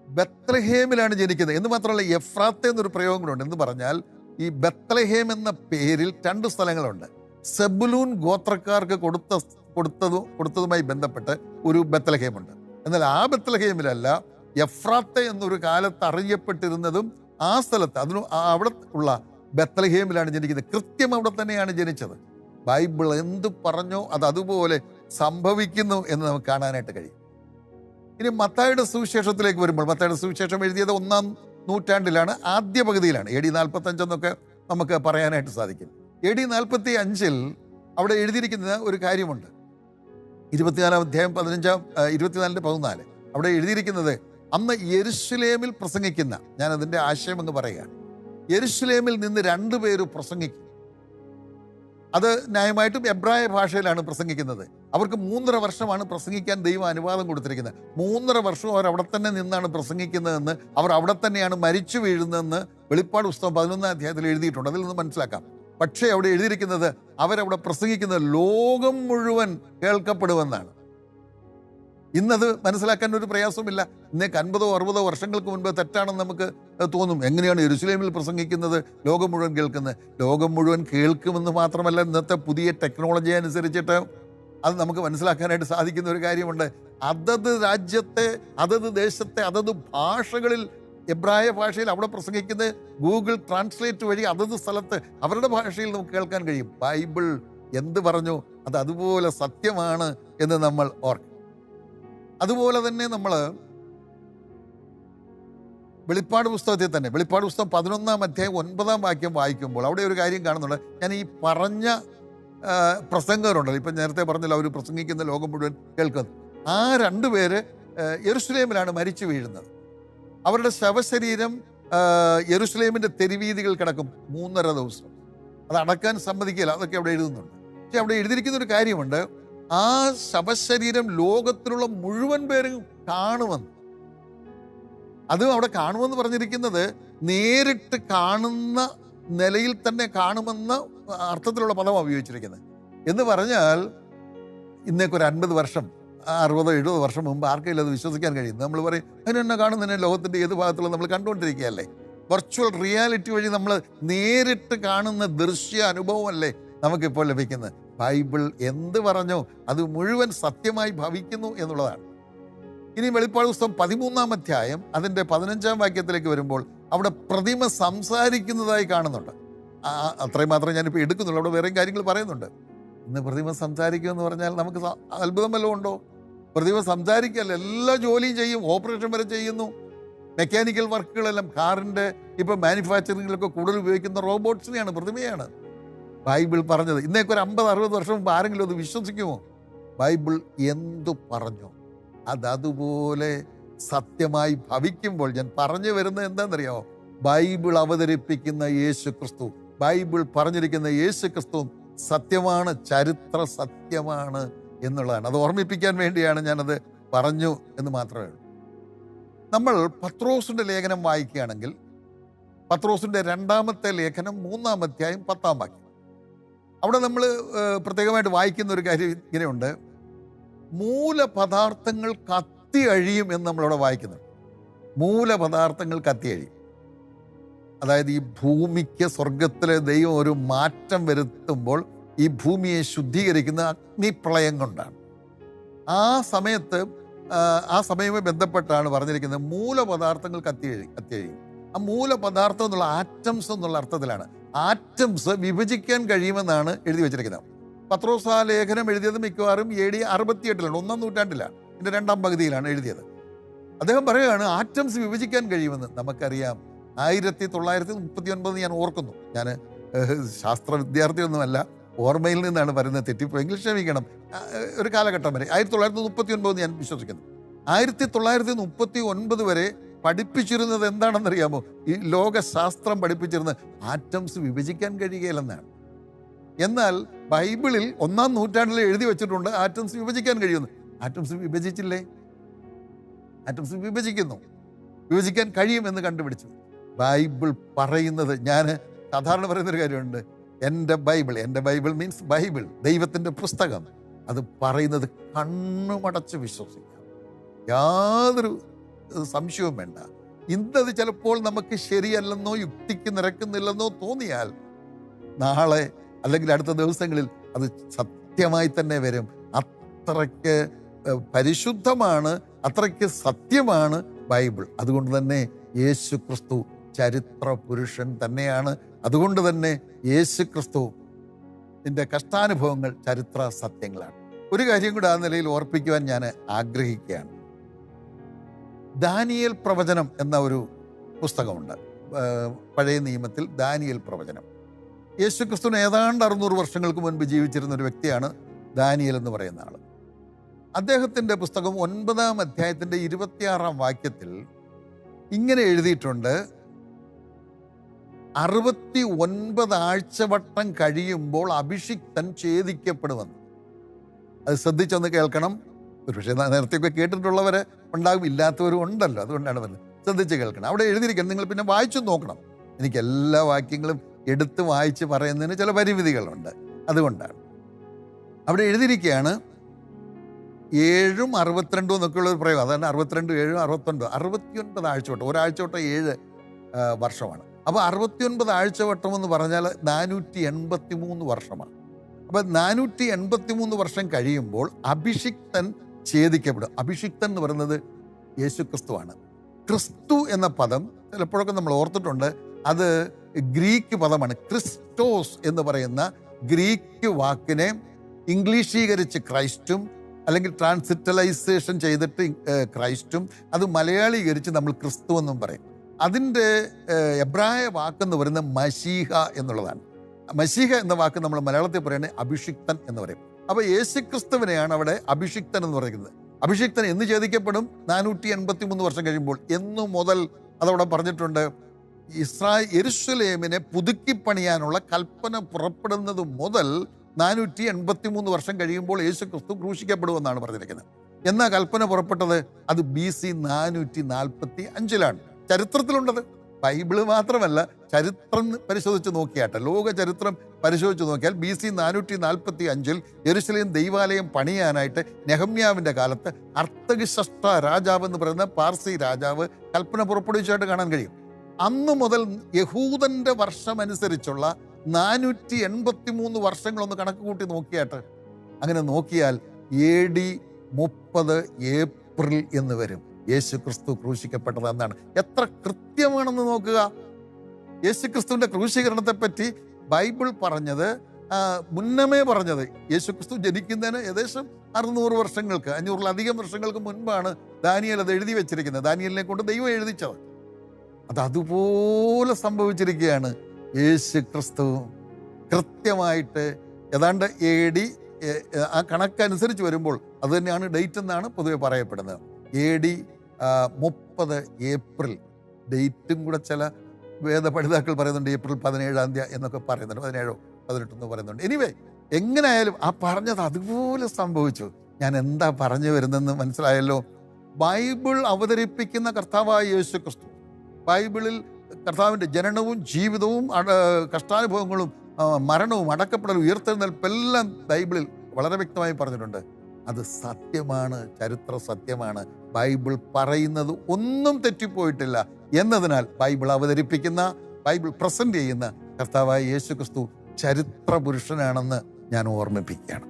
ബത്ലഹേമിലാണ് ജനിക്കുന്നത് എന്ന് മാത്രമല്ല, എഫ്രാത്തെ എന്നൊരു പ്രയോഗം കൂടെ ഉണ്ട്. എന്ന് പറഞ്ഞാൽ ഈ ബത്ലഹേം എന്ന പേരിൽ 2 സ്ഥലങ്ങളുണ്ട്. സെബുലൂൻ ഗോത്രക്കാർക്ക് കൊടുത്തതുമായി ബന്ധപ്പെട്ട് ഒരു ബത്ലഹേമുണ്ട്. എന്നാൽ ആ ബത്ലഹേമിലല്ല, എഫ്രാത്തെ എന്നൊരു കാലത്ത് അറിയപ്പെട്ടിരുന്നതും ആ സ്ഥലത്ത് അവിടെ ഉള്ള ബത്ലഹേമിലാണ് ജനിക്കുന്നത്. കൃത്യം അവിടെ തന്നെയാണ് ജനിച്ചത്. ബൈബിൾ എന്ത് പറഞ്ഞോ അത് അതുപോലെ സംഭവിക്കുന്നു എന്ന് നമുക്ക് കാണാനായിട്ട് കഴിയും. ഇനി മത്തായിയുടെ സുവിശേഷത്തിലേക്ക് വരുമ്പോൾ, മത്തായിയുടെ സുവിശേഷം എഴുതിയത് 1-ാം നൂറ്റാണ്ടിലാണ്, ആദ്യ പകുതിയിലാണ്. AD 45 എന്നൊക്കെ നമുക്ക് പറയാനായിട്ട് സാധിക്കും. AD 45 അവിടെ എഴുതിയിരിക്കുന്ന ഒരു കാര്യമുണ്ട്. 24 അധ്യായം 24:14 അവിടെ എഴുതിയിരിക്കുന്നത്, അന്ന് യെരുശലേമിൽ പ്രസംഗിക്കുന്ന, ഞാൻ അതിൻ്റെ ആശയം അങ്ങ് പറയുകയാണ്, യെരുശലേമിൽ നിന്ന് 2 പേര് പ്രസംഗിക്കും. അത് ന്യായമായിട്ടും എബ്രായ ഭാഷയിലാണ് പ്രസംഗിക്കുന്നത്. അവർക്ക് 3.5 വർഷമാണ് പ്രസംഗിക്കാൻ ദൈവം അനുവാദം കൊടുത്തിരിക്കുന്നത്. 3.5 വർഷം അവർ അവിടെ തന്നെ നിന്നാണ് പ്രസംഗിക്കുന്നതെന്ന്, അവർ അവിടെ തന്നെയാണ് മരിച്ചു വീഴുന്നതെന്ന് വെളിപ്പാട് പുസ്തകം 11 അധ്യായത്തിൽ എഴുതിയിട്ടുണ്ട്. അതിൽ നിന്ന് മനസ്സിലാക്കാം. പക്ഷേ അവിടെ എഴുതിയിരിക്കുന്നത് അവരവിടെ പ്രസംഗിക്കുന്നത് ലോകം മുഴുവൻ കേൾക്കപ്പെടുമെന്നാണ്. ഇന്നത് മനസ്സിലാക്കാൻ ഒരു പ്രയാസമില്ല. ഇന്നേക്ക് 50-60 വർഷങ്ങൾക്ക് മുൻപ് തെറ്റാണെന്ന് നമുക്ക് തോന്നും. എങ്ങനെയാണ് യെരുശലേമിൽ പ്രസംഗിക്കുന്നത് ലോകം മുഴുവൻ കേൾക്കുന്നത്? ലോകം മുഴുവൻ കേൾക്കുമെന്ന് മാത്രമല്ല, ഇന്നത്തെ പുതിയ ടെക്നോളജി അനുസരിച്ചിട്ട് അത് നമുക്ക് മനസ്സിലാക്കാനായിട്ട് സാധിക്കുന്ന ഒരു കാര്യമുണ്ട്. അതത് രാജ്യത്തെ, അതത് ദേശത്തെ, അതത് ഭാഷകളിൽ, എബ്രായ ഭാഷയിൽ അവിടെ പ്രസംഗിക്കുന്നത് ഗൂഗിൾ ട്രാൻസ്ലേറ്റ് വഴി അതത് സ്ഥലത്ത് അവരുടെ ഭാഷയിൽ നമുക്ക് കേൾക്കാൻ കഴിയും. ബൈബിൾ എന്ത് പറഞ്ഞു അത് അതുപോലെ സത്യമാണ് എന്ന് നമ്മൾ ഓർക്കും. അതുപോലെ തന്നെ നമ്മൾ വെളിപ്പാട് പുസ്തകത്തിൽ തന്നെ, വെളിപ്പാട് പുസ്തകം 11 അധ്യായം 9 വായിക്കുമ്പോൾ അവിടെ ഒരു കാര്യം കാണുന്നുണ്ട്. ഞാൻ ഈ പറഞ്ഞ പ്രസംഗകരുണ്ടല്ലോ, ഇപ്പം നേരത്തെ പറഞ്ഞല്ലോ, അവർ പ്രസംഗിക്കുന്ന ലോകം മുഴുവൻ കേൾക്കുന്നത്. ആ 2 പേര് യെരുശലേമിലാണ് മരിച്ചു വീഴുന്നത്. അവരുടെ ശവശരീരം യെരുശലേമിൻ്റെ തെരുവീതികൾ കിടക്കും 3.5 ദിവസം. അത് അടക്കാൻ സമ്മതിക്കില്ല. അതൊക്കെ അവിടെ എഴുതുന്നുണ്ട്. പക്ഷെ അവിടെ എഴുതിയിരിക്കുന്ന ഒരു കാര്യമുണ്ട്, ആ ശവശരീരം ലോകത്തിലുള്ള മുഴുവൻ പേരും കാണുമെന്ന്. അതും അവിടെ കാണുമെന്ന് പറഞ്ഞിരിക്കുന്നത് നേരിട്ട് കാണുന്ന നിലയിൽ തന്നെ കാണുമെന്ന അർത്ഥത്തിലുള്ള പദമാണ് ഉപയോഗിച്ചിരിക്കുന്നത്. എന്ന് പറഞ്ഞാൽ ഇന്നേക്കൊരു 50 വർഷം 60-70 വർഷം മുമ്പ് ആർക്കെങ്കിലും അത് വിശ്വസിക്കാൻ കഴിയും? നമ്മൾ പറയും, അതിനെന്നെ കാണുന്നതിനെ ലോകത്തിൻ്റെ ഏത് ഭാഗത്തുള്ള നമ്മൾ കണ്ടുകൊണ്ടിരിക്കുകയല്ലേ. വെർച്വൽ റിയാലിറ്റി വഴി നമ്മൾ നേരിട്ട് കാണുന്ന ദൃശ്യ അനുഭവമല്ലേ നമുക്കിപ്പോൾ ലഭിക്കുന്നത്. ബൈബിൾ എന്ത് പറഞ്ഞോ അത് മുഴുവൻ സത്യമായി ഭവിക്കുന്നു എന്നുള്ളതാണ്. ഇനി വെളിപ്പാട് പുസ്തകം 13 അധ്യായം അതിൻ്റെ 15 വരുമ്പോൾ അവിടെ പ്രതിമ സംസാരിക്കുന്നതായി കാണുന്നുണ്ട്. അത്രയും മാത്രമേ ഞാനിപ്പോൾ എടുക്കുന്നുള്ളൂ. അവിടെ വേറെയും കാര്യങ്ങൾ പറയുന്നുണ്ട്. ഇന്ന് പ്രതിമ സംസാരിക്കുമെന്ന് പറഞ്ഞാൽ നമുക്ക് അത്ഭുതം വല്ലതും ഉണ്ടോ? പ്രതിമ സംസാരിക്കല്ല, എല്ലാ ജോലിയും ചെയ്യും, ഓപ്പറേഷൻ വരെ ചെയ്യുന്നു. മെക്കാനിക്കൽ വർക്കുകളെല്ലാം, കാറിൻ്റെ ഇപ്പം മാനുഫാക്ചറിങ്ങിലൊക്കെ കൂടുതൽ ഉപയോഗിക്കുന്ന റോബോട്ട്സിനെയാണ്, പ്രതിമയാണ്. ബൈബിൾ പറഞ്ഞത് ഇന്നേക്കൊരു 50-60 വർഷം മുമ്പ് ആരെങ്കിലും അത് വിശ്വസിക്കുമോ? ബൈബിൾ എന്തു പറഞ്ഞു അതതുപോലെ സത്യമായി ഭവിക്കുമ്പോൾ, ഞാൻ പറഞ്ഞു വരുന്നത് എന്താണെന്നറിയാമോ? ബൈബിൾ അവതരിപ്പിക്കുന്ന യേശു ക്രിസ്തു, ബൈബിൾ പറഞ്ഞിരിക്കുന്ന യേശു ക്രിസ്തു സത്യമാണ്, ചരിത്ര സത്യമാണ് എന്നുള്ളതാണ്. അത് ഓർമ്മിപ്പിക്കാൻ വേണ്ടിയാണ് ഞാനത് പറഞ്ഞു എന്ന് മാത്രമേ ഉള്ളൂ. നമ്മൾ പത്രോസിൻ്റെ ലേഖനം വായിക്കുകയാണെങ്കിൽ, പത്രോസിൻ്റെ 2-ാമത്തെ ലേഖനം 3 അധ്യായം 10 അവിടെ നമ്മൾ പ്രത്യേകമായിട്ട് വായിക്കുന്ന ഒരു കാര്യം ഇങ്ങനെയുണ്ട്, മൂലപദാർത്ഥങ്ങൾ കത്തി അഴിയും എന്ന് നമ്മളവിടെ വായിക്കുന്നുണ്ട്. മൂലപദാർത്ഥങ്ങൾ കത്തി അഴിയും. അതായത് ഈ ഭൂമിക്ക് സ്വർഗത്തിലെ ദൈവം ഒരു മാറ്റം വരുത്തുമ്പോൾ ഈ ഭൂമിയെ ശുദ്ധീകരിക്കുന്ന അഗ്നിപ്രളയം കൊണ്ടാണ്. ആ സമയവുമായി ബന്ധപ്പെട്ടാണ് പറഞ്ഞിരിക്കുന്നത് മൂലപദാർത്ഥങ്ങൾ കത്തിയഴിയും. ആ മൂലപദാർത്ഥം എന്നുള്ള ആറ്റംസ് എന്നുള്ള അർത്ഥത്തിലാണ്. ആറ്റംസ് വിഭജിക്കാൻ കഴിയുമെന്നാണ് എഴുതി വെച്ചിരിക്കുന്നത്. പത്രോസ് ആ ലേഖനം എഴുതിയത് മിക്കവാറും AD 68 1-ാം നൂറ്റാണ്ടിലാണ്, ഇതിൻ്റെ 2-ാം പകുതിയിലാണ് എഴുതിയത്. അദ്ദേഹം പറയുകയാണ് ആറ്റംസ് വിഭജിക്കാൻ കഴിയുമെന്ന്. നമുക്കറിയാം 1939 ഞാൻ ഓർക്കുന്നു. ഞാൻ ശാസ്ത്ര വിദ്യാർത്ഥിയൊന്നുമല്ല, ഓർമ്മയിൽ നിന്നാണ് പറയുന്നത്. തെറ്റിപ്പോയെങ്കിൽ ക്ഷമിക്കണം. ഒരു കാലഘട്ടം വരെ 1939 ഞാൻ വിശ്വസിക്കുന്നു. 1939 വരെ പഠിപ്പിച്ചിരുന്നത് എന്താണെന്നറിയാമോ? ഈ ലോകശാസ്ത്രം പഠിപ്പിച്ചിരുന്നത് ആറ്റംസ് വിഭജിക്കാൻ കഴിയുകയില്ലെന്നാണ്. എന്നാൽ ബൈബിളിൽ 1-ാം നൂറ്റാണ്ടിൽ എഴുതി വെച്ചിട്ടുണ്ട് ആറ്റംസ് വിഭജിക്കാൻ കഴിയുമെന്ന്. ആറ്റംസ് വിഭജിച്ചില്ലേ? ആറ്റംസ് വിഭജിക്കാൻ കഴിയുമെന്ന് കണ്ടുപിടിച്ചു. ബൈബിൾ പറയുന്നത്, ഞാൻ സാധാരണ പറയുന്നൊരു കാര്യമുണ്ട്, എൻ്റെ ബൈബിൾ മീൻസ് ബൈബിൾ, ദൈവത്തിൻ്റെ പുസ്തകം, അത് പറയുന്നത് കണ്ണുമടച്ച് വിശ്വസിക്കാം, യാതൊരു സംശയവും വേണ്ട. ഇന്നത് ചിലപ്പോൾ നമുക്ക് ശരിയല്ലെന്നോ യുക്തിക്ക് നിരക്കുന്നില്ലെന്നോ തോന്നിയാൽ നാളെ അല്ലെങ്കിൽ അടുത്ത ദിവസങ്ങളിൽ അത് സത്യമായി തന്നെ വരും. അത്രയ്ക്ക് പരിശുദ്ധമാണ്, അത്രയ്ക്ക് സത്യമാണ് ബൈബിൾ. അതുകൊണ്ട് തന്നെ യേശു ക്രിസ്തു ചരിത്ര പുരുഷൻ തന്നെയാണ്. അതുകൊണ്ട് തന്നെ യേശു ക്രിസ്തുവിൻ്റെ കഷ്ടാനുഭവങ്ങൾ ചരിത്ര സത്യങ്ങളാണ്. ഒരു കാര്യം കൂടെ ആ നിലയിൽ ഓർപ്പിക്കുവാൻ ഞാൻ ആഗ്രഹിക്കുകയാണ്. ദാനിയേൽ പ്രവചനം എന്ന ഒരു പുസ്തകമുണ്ട്. പഴയ നിയമത്തിൽ ദാനിയേൽ പ്രവചനം. യേശു ക്രിസ്തുവിന് ഏതാണ്ട് 600 വർഷങ്ങൾക്ക് മുൻപ് ജീവിച്ചിരുന്ന ഒരു വ്യക്തിയാണ് ദാനിയേൽ എന്ന് പറയുന്ന ആൾ. അദ്ദേഹത്തിൻ്റെ പുസ്തകം 9-ാം അധ്യായത്തിൻ്റെ 26-ാം വാക്യത്തിൽ ഇങ്ങനെ എഴുതിയിട്ടുണ്ട്, 69 ആഴ്ചവട്ടം കഴിയുമ്പോൾ അഭിഷിക്തൻ ഛേദിക്കപ്പെടുമെന്ന്. അത് ശ്രദ്ധിച്ചൊന്ന് കേൾക്കണം. ഒരുപക്ഷെ നേരത്തെയൊക്കെ കേട്ടിട്ടുള്ളവർ ഉണ്ടാകും, ഇല്ലാത്തവരും ഉണ്ടല്ലോ, അതുകൊണ്ടാണ് പറഞ്ഞത്. ശ്രദ്ധിച്ച് കേൾക്കണം. അവിടെ എഴുതിയിരിക്കണം, നിങ്ങൾ പിന്നെ വായിച്ചു നോക്കണം. എനിക്ക് എല്ലാ വാക്യങ്ങളും എടുത്ത് വായിച്ച് പറയുന്നതിന് ചില പരിമിതികളുണ്ട്, അതുകൊണ്ടാണ്. അവിടെ എഴുതിയിരിക്കുകയാണ് 7ഉം 62 എന്നൊക്കെയുള്ള ഒരു പ്രയോഗം. അതാണ് 62, 7, 69, 69 ആഴ്ചവട്ടം. ഒരാഴ്ചവട്ടം 7 വർഷമാണ്. അപ്പോൾ 69 ആഴ്ചവട്ടം എന്ന് പറഞ്ഞാൽ 483 വർഷമാണ്. അപ്പോൾ 483 വർഷം കഴിയുമ്പോൾ അഭിഷിക്തൻ ഛേദിക്കപ്പെടും. അഭിഷിക്തൻ എന്ന് പറയുന്നത് യേശുക്രിസ്തുവാണ്. ക്രിസ്തു എന്ന പദം ചിലപ്പോഴൊക്കെ നമ്മൾ ഓർത്തിട്ടുണ്ട്, അത് ഗ്രീക്ക് പദമാണ്. ക്രിസ്റ്റോസ് എന്ന് പറയുന്ന ഗ്രീക്ക് വാക്കിനെ ഇംഗ്ലീഷീകരിച്ച് ക്രൈസ്റ്റും, അല്ലെങ്കിൽ ട്രാൻസിറ്റലൈസേഷൻ ചെയ്തിട്ട് ക്രൈസ്റ്റും, അത് മലയാളീകരിച്ച് നമ്മൾ ക്രിസ്തു എന്നും പറയും. അതിൻ്റെ എബ്രായ വാക്കെന്ന് പറയുന്നത് മശീഹ എന്നുള്ളതാണ്. മശീഹ എന്ന വാക്ക് നമ്മൾ മലയാളത്തിൽ പറയുന്നത് അഭിഷിക്തൻ എന്ന് പറയും. അപ്പോൾ യേശുക്രിസ്തുവിനെയാണ് അവിടെ അഭിഷിക്തൻ എന്ന് പറയുന്നത്. അഭിഷിക്തൻ എന്ന് ഛേദിക്കപ്പെടും 483 വർഷം കഴിയുമ്പോൾ. എന്നു മുതൽ അതവിടെ പറഞ്ഞിട്ടുണ്ട്. യെരൂശലേമിനെ പുതുക്കിപ്പണിയാനുള്ള കൽപ്പന പുറപ്പെടുന്നത് മുതൽ 483 വർഷം കഴിയുമ്പോൾ യേശുക്രിസ്തു ക്രൂശിക്കപ്പെടുമെന്നാണ് പറഞ്ഞിരിക്കുന്നത്. എന്നാ കൽപ്പന പുറപ്പെട്ടത്? അത് BC 445-ലാണ്. ചരിത്രത്തിലുണ്ടത്. ബൈബിള് മാത്രമല്ല, ചരിത്രം പരിശോധിച്ച് നോക്കിയാട്ടെ, ലോക ചരിത്രം പരിശോധിച്ച് നോക്കിയാൽ BC 445 യെരൂശലേം ദൈവാലയം പണിയാനായിട്ട് നെഹമ്യാവിൻ്റെ കാലത്ത് അർത്തഗിഷഷ്ട രാജാവ് എന്ന് പറയുന്ന പാർസി രാജാവ് കൽപ്പന പുറപ്പെടുവിച്ചായിട്ട് കാണാൻ കഴിയും. അന്നു മുതൽ യഹൂദൻ്റെ വർഷമനുസരിച്ചുള്ള 483 വർഷങ്ങളൊന്ന് കണക്ക് കൂട്ടി നോക്കിയാട്ട്, അങ്ങനെ നോക്കിയാൽ AD 30 ഏപ്രിൽ എന്ന് വരും യേശു ക്രിസ്തു ക്രൂശിക്കപ്പെട്ടത് എന്നാണ്. എത്ര കൃത്യമാണെന്ന് നോക്കുക. യേശു ക്രിസ്തുവിൻ്റെ ക്രൂശീകരണത്തെപ്പറ്റി ബൈബിൾ പറഞ്ഞത്, മുന്നമേ പറഞ്ഞത്, യേശു ക്രിസ്തു ജനിക്കുന്നതിന് ഏകദേശം 600 വർഷങ്ങൾക്ക്, 500-ലധികം വർഷങ്ങൾക്ക് മുൻപാണ് ദാനിയേൽ അത് എഴുതി വെച്ചിരിക്കുന്നത്. ദാനിയേലിനെ കൊണ്ട് ദൈവം എഴുതിച്ചത്. അത് അതുപോലെ സംഭവിച്ചിരിക്കുകയാണ്. യേശു ക്രിസ്തു കൃത്യമായിട്ട് ഏതാണ്ട് AD, ആ കണക്കനുസരിച്ച് വരുമ്പോൾ അത് തന്നെയാണ് ഡേറ്റ് എന്നാണ് പൊതുവെ പറയപ്പെടുന്നത്. AD 30 April. ഡേറ്റും കൂടെ ചില വേദപഠിതാക്കൾ പറയുന്നുണ്ട് ഏപ്രിൽ 17-ാം തീയതി എന്നൊക്കെ പറയുന്നുണ്ട്, 17 18 എന്ന് പറയുന്നുണ്ട്. എനിവേ, എങ്ങനെയായാലും ആ പറഞ്ഞത് അതുപോലെ സംഭവിച്ചു. ഞാൻ എന്താ പറഞ്ഞു വരുന്നതെന്ന് മനസ്സിലായല്ലോ. ബൈബിൾ അവതരിപ്പിക്കുന്ന കർത്താവായ യേശു ക്രിസ്തു, ബൈബിളിൽ കർത്താവിൻ്റെ ജനനവും ജീവിതവും കഷ്ടാനുഭവങ്ങളും മരണവും അടക്കപ്പെടലും ഉയർത്തെഴുന്നേൽപ്പെല്ലാം ബൈബിളിൽ വളരെ വ്യക്തമായി പറഞ്ഞിട്ടുണ്ട്. അത് സത്യമാണ്, ചരിത്ര സത്യമാണ്. ബൈബിൾ പറയുന്നത് ഒന്നും തെറ്റിപ്പോയിട്ടില്ല എന്നതിനാൽ ബൈബിൾ അവതരിപ്പിക്കുന്ന, ബൈബിൾ പ്രസന്റ് ചെയ്യുന്ന കർത്താവായ യേശു ക്രിസ്തു ചരിത്ര പുരുഷനാണെന്ന് ഞാൻ ഓർമ്മിപ്പിക്കുകയാണ്.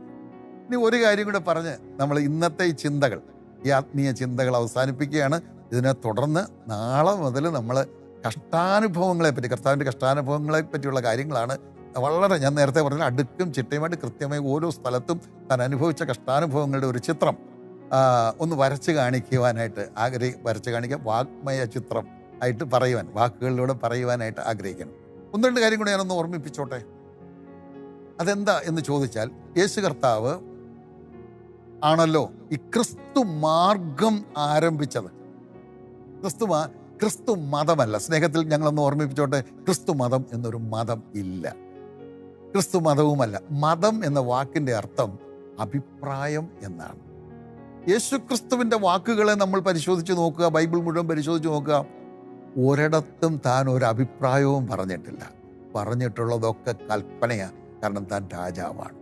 ഇനി ഒരു കാര്യം കൂടെ പറഞ്ഞ് നമ്മൾ ഇന്നത്തെ ചിന്തകൾ, ഈ ആത്മീയ ചിന്തകൾ അവസാനിപ്പിക്കുകയാണ്. ഇതിനെ തുടർന്ന് നാളെ മുതൽ നമ്മൾ കഷ്ടാനുഭവങ്ങളെ പറ്റി, കർത്താവിൻ്റെ കഷ്ടാനുഭവങ്ങളെ പറ്റിയുള്ള കാര്യങ്ങളാണ് വളരെ, ഞാൻ നേരത്തെ പറഞ്ഞ അടുക്കും ചിട്ടയുമായിട്ട് കൃത്യമായി ഓരോ സ്ഥലത്തും താൻ അനുഭവിച്ച കഷ്ടാനുഭവങ്ങളുടെ ഒരു ചിത്രം ഒന്ന് വരച്ച് കാണിക്കുവാനായിട്ട് വരച്ച് കാണിക്കാൻ, വാഗ്മയ ചിത്രം ആയിട്ട് പറയുവാൻ, വാക്കുകളിലൂടെ പറയുവാനായിട്ട് ആഗ്രഹിക്കണം. 1-2 കാര്യം കൂടെ ഞാനൊന്ന് ഓർമ്മിപ്പിച്ചോട്ടെ. അതെന്താ എന്ന് ചോദിച്ചാൽ, യേശു കർത്താവ് ആണല്ലോ ഈ ക്രിസ്തു മാർഗം ആരംഭിച്ചത്. ക്രിസ്തു മതമല്ല. സ്നേഹത്തിൽ ഞങ്ങളൊന്ന് ഓർമ്മിപ്പിച്ചോട്ടെ, ക്രിസ്തു മതം എന്നൊരു മതം ഇല്ല. ക്രിസ്തു മതവുമല്ല. മതം എന്ന വാക്കിൻ്റെ അർത്ഥം അഭിപ്രായം എന്നാണ്. യേശുക്രിസ്തുവിൻ്റെ വാക്കുകളെ നമ്മൾ പരിശോധിച്ച് നോക്കുക, ബൈബിൾ മുഴുവൻ പരിശോധിച്ച് നോക്കുക, ഒരിടത്തും താൻ ഒരു അഭിപ്രായവും പറഞ്ഞിട്ടില്ല. പറഞ്ഞിട്ടുള്ളതൊക്കെ കൽപ്പനയാണ്. കാരണം താൻ രാജാവാണ്,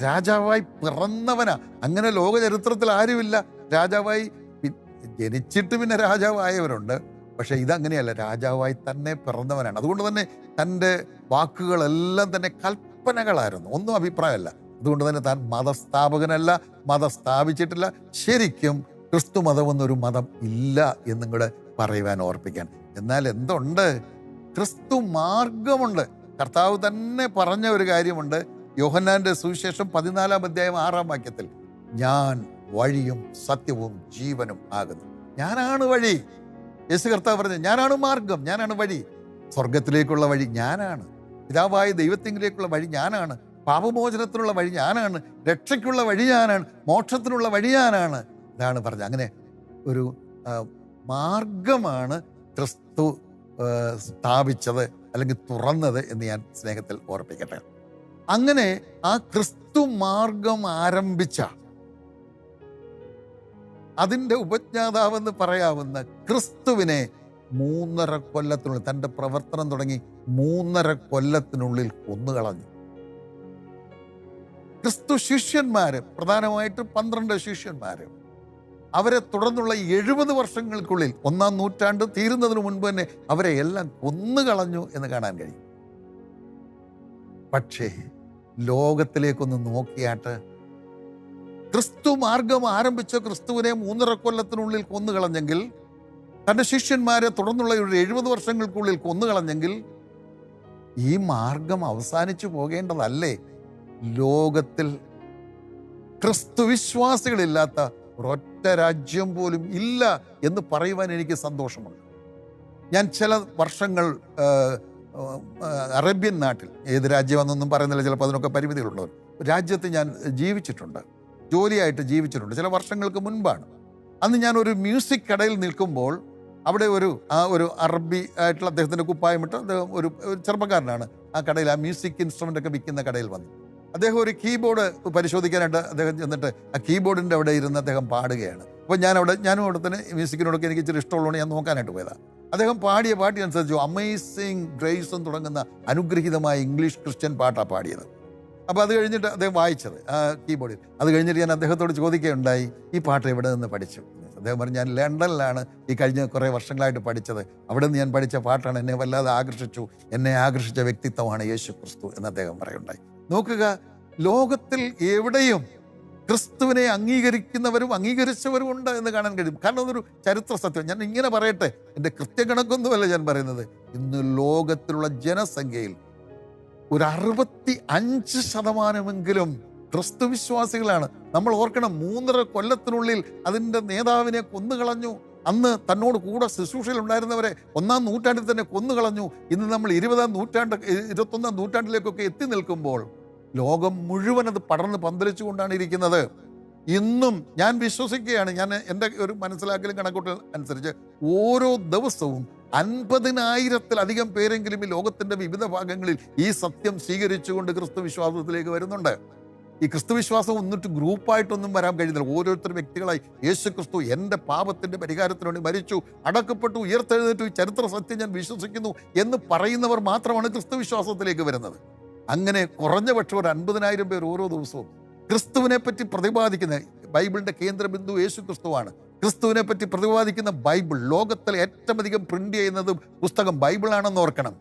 രാജാവായി പിറന്നവനാ. അങ്ങനെ ലോക ചരിത്രത്തിൽ ആരുമില്ല രാജാവായി ജനിച്ചിട്ട് പിന്നെ രാജാവായവരുണ്ട്. പക്ഷെ ഇതങ്ങനെയല്ല, രാജാവായി തന്നെ പിറന്നവനാണ്. അതുകൊണ്ട് തന്നെ തൻ്റെ വാക്കുകളെല്ലാം തന്നെ കൽപ്പനകളായിരുന്നു, ഒന്നും അഭിപ്രായമല്ല. അതുകൊണ്ട് തന്നെ താൻ മതസ്ഥാപകനല്ല, മതം സ്ഥാപിച്ചിട്ടില്ല. ശരിക്കും ക്രിസ്തു മതമെന്നൊരു മതം ഇല്ല എന്നും കൂടെ പറയുവാൻ ഓർപ്പിക്കാൻ. എന്നാൽ എന്തുണ്ട്? ക്രിസ്തു മാർഗമുണ്ട്. കർത്താവ് തന്നെ പറഞ്ഞ ഒരു കാര്യമുണ്ട്. യോഹന്നാന്റെ സുവിശേഷം 14-ാം അധ്യായം 6-ാം വാക്യത്തിൽ, ഞാൻ വഴിയും സത്യവും ജീവനും ആകുന്നു. ഞാനാണ് വഴി. യേശു കർത്താവ് പറഞ്ഞു, ഞാനാണ് മാർഗം, ഞാനാണ് വഴി. സ്വർഗത്തിലേക്കുള്ള വഴി ഞാനാണ്, പിതാവായ ദൈവത്തിങ്കിലേക്കുള്ള വഴി ഞാനാണ്, പാപമോചനത്തിനുള്ള വഴി ഞാനാണ്, രക്ഷയ്ക്കുള്ള വഴി ഞാനാണ്, മോക്ഷത്തിനുള്ള വഴി ഞാനാണ്. ഇതാണ് പറഞ്ഞത്. അങ്ങനെ ഒരു മാർഗമാണ് ക്രിസ്തു സ്ഥാപിച്ചത് അല്ലെങ്കിൽ തുറന്നത് എന്ന് ഞാൻ സ്നേഹത്തിൽ ഓർപ്പിക്കട്ടെ. അങ്ങനെ ആ ക്രിസ്തു മാർഗം ആരംഭിച്ച അതിൻ്റെ ഉപജ്ഞാതാവെന്ന് പറയാവുന്ന ക്രിസ്തുവിനെ 3.5 കൊല്ലത്തിനുള്ളിൽ, തൻ്റെ പ്രവർത്തനം തുടങ്ങി 3.5 കൊല്ലത്തിനുള്ളിൽ കൊന്നുകളഞ്ഞു. ക്രിസ്തു ശിഷ്യന്മാര്, പ്രധാനമായിട്ട് 12 ശിഷ്യന്മാര്, അവരെ തുടർന്നുള്ള 70 വർഷങ്ങൾക്കുള്ളിൽ 1-ാം നൂറ്റാണ്ട് തീരുന്നതിന് മുൻപ് തന്നെ അവരെ എല്ലാം കൊന്നുകളഞ്ഞു എന്ന് കാണാൻ കഴിയും. പക്ഷേ ലോകത്തിലേക്കൊന്ന് നോക്കിയാട്ട് ക്രിസ്തു മാർഗം ആരംഭിച്ച ക്രിസ്തുവിനെ 3.5 കൊല്ലത്തിനുള്ളിൽ കൊന്നുകളഞ്ഞെങ്കിൽ, തൻ്റെ ശിഷ്യന്മാരെ തുടർന്നുള്ള 70 വർഷങ്ങൾക്കുള്ളിൽ കൊന്നുകളഞ്ഞെങ്കിൽ, ഈ മാർഗം അവസാനിച്ചു പോകേണ്ടതല്ലേ? ലോകത്തിൽ ക്രിസ്തു വിശ്വാസികളില്ലാത്ത ഒരൊറ്റ രാജ്യം പോലും ഇല്ല എന്ന് പറയുവാൻ എനിക്ക് സന്തോഷമുണ്ട്. ഞാൻ ചില വർഷങ്ങൾ അറേബ്യൻ നാട്ടിൽ, ഏത് രാജ്യമെന്നൊന്നും പറയുന്നില്ല, ചിലപ്പോൾ അതിനൊക്കെ പരിമിതികളുള്ളവർ, രാജ്യത്ത് ഞാൻ ജീവിച്ചിട്ടുണ്ട്, ജോലിയായിട്ട് ജീവിച്ചിട്ടുണ്ട്. ചില വർഷങ്ങൾക്ക് മുൻപാണ്. അന്ന് ഞാൻ ഒരു മ്യൂസിക് കടയിൽ നിൽക്കുമ്പോൾ അവിടെ ഒരു അറബി ആയിട്ടുള്ള അദ്ദേഹത്തിൻ്റെ കുപ്പായമിട്ട് അദ്ദേഹം ഒരു ചെറുപ്പക്കാരനാണ് ആ കടയിൽ, ആ മ്യൂസിക് ഇൻസ്ട്രുമെൻ്റ് ഒക്കെ വിൽക്കുന്ന കടയിൽ വന്നു. അദ്ദേഹം ഒരു കീബോർഡ് പരിശോധിക്കാനായിട്ട് അദ്ദേഹം ചെന്നിട്ട് ആ കീബോർഡിൻ്റെ അവിടെ ഇരുന്ന് അദ്ദേഹം പാടുകയാണ്. അപ്പോൾ ഞാനും അവിടെ തന്നെ മ്യൂസിക്കിനോടൊക്കെ എനിക്ക് ഇച്ചിരി ഇഷ്ടമുള്ളതുകൊണ്ട് ഞാൻ നോക്കാനായിട്ട് പോയതാണ്. അദ്ദേഹം പാടിയ പാട്ടിനനുസരിച്ചു അമേസിങ് ഗ്രേസ് എന്ന് തുടങ്ങുന്ന അനുഗ്രഹീതമായ ഇംഗ്ലീഷ് ക്രിസ്ത്യൻ പാട്ടാണ് പാടിയത്. അപ്പോൾ അത് കഴിഞ്ഞിട്ട് അദ്ദേഹം വായിച്ചത് ആ കീബോർഡിൽ. അത് കഴിഞ്ഞിട്ട് ഞാൻ അദ്ദേഹത്തോട് ചോദിക്കുകയുണ്ടായി, ഈ പാട്ട് എവിടെ നിന്ന് പഠിച്ചു? അദ്ദേഹം പറഞ്ഞു, ഞാൻ ലണ്ടനിലാണ് ഈ കഴിഞ്ഞ കുറേ വർഷങ്ങളായിട്ട് പഠിച്ചത്, അവിടെ നിന്ന് ഞാൻ പഠിച്ച പാട്ടാണ്, എന്നെ വല്ലാതെ ആകർഷിച്ചു, എന്നെ ആകർഷിച്ച വ്യക്തിത്വമാണ് യേശു ക്രിസ്തു എന്ന് അദ്ദേഹം പറയുണ്ടായി. നോക്കുക, ലോകത്തിൽ എവിടെയും ക്രിസ്തുവിനെ അംഗീകരിക്കുന്നവരും അംഗീകരിച്ചവരും ഉണ്ട് എന്ന് കാണാൻ കഴിയും. കാരണം അതൊരു ചരിത്ര സത്യം. ഞാൻ ഇങ്ങനെ പറയട്ടെ, എൻ്റെ കൃത്യകണക്കൊന്നുമല്ല ഞാൻ പറയുന്നത്. ഇന്ന് ലോകത്തിലുള്ള ജനസംഖ്യയിൽ ഒരു 65% ക്രിസ്തു വിശ്വാസികളാണ്. നമ്മൾ ഓർക്കണം, 3.5 കൊല്ലത്തിനുള്ളിൽ അതിൻ്റെ നേതാവിനെ കൊന്നുകളഞ്ഞു. അന്ന് തന്നോട് കൂടെ ശുശ്രൂഷയിൽ ഉണ്ടായിരുന്നവരെ 1-ാം നൂറ്റാണ്ടിൽ തന്നെ കൊന്നുകളഞ്ഞു. ഇന്ന് നമ്മൾ 20-ാം നൂറ്റാണ്ട് 21-ാം നൂറ്റാണ്ടിലേക്കൊക്കെ എത്തി നിൽക്കുമ്പോൾ ലോകം മുഴുവൻ അത് പടർന്ന് പന്തലിച്ചു കൊണ്ടാണ് ഇരിക്കുന്നത്. ഇന്നും ഞാൻ വിശ്വസിക്കുകയാണ്, ഞാൻ എൻ്റെ ഒരു മനസ്സിലാക്കലും കണക്കൂട്ടൽ അനുസരിച്ച് ഓരോ ദിവസവും 50,000-ത്തിലധികം പേരെങ്കിലും ഈ ലോകത്തിൻ്റെ വിവിധ ഭാഗങ്ങളിൽ ഈ സത്യം സ്വീകരിച്ചുകൊണ്ട് ക്രിസ്തു വിശ്വാസത്തിലേക്ക് വരുന്നുണ്ട്. ഈ ക്രിസ്തു വിശ്വാസം ഒന്നിട്ട് ഗ്രൂപ്പായിട്ടൊന്നും വരാൻ കഴിയുന്നില്ല. ഓരോരുത്തരും വ്യക്തികളായി യേശു ക്രിസ്തു എൻ്റെ പാപത്തിൻ്റെ പരിഹാരത്തിന് വേണ്ടി മരിച്ചു, അടക്കപ്പെട്ടു, ഉയർത്തെഴുന്നേറ്റു, ഈ ചരിത്ര സത്യം ഞാൻ വിശ്വസിക്കുന്നു എന്ന് പറയുന്നവർ മാത്രമാണ് ക്രിസ്തു വിശ്വാസത്തിലേക്ക് വരുന്നത്. അങ്ങനെ കുറഞ്ഞ പക്ഷം ഒരു 50,000 പേർ ഓരോ ദിവസവും ക്രിസ്തുവിനെ പറ്റി പ്രതിപാദിക്കുന്ന, ബൈബിളിൻ്റെ കേന്ദ്രബിന്ദു യേശു ക്രിസ്തുവാണ്. ക്രിസ്തുവിനെ പറ്റി പ്രതിപാദിക്കുന്ന ബൈബിൾ, ലോകത്തിലെ ഏറ്റവും അധികം പ്രിന്റ് ചെയ്യുന്നത് പുസ്തകം ബൈബിളാണെന്ന് ഓർക്കണം.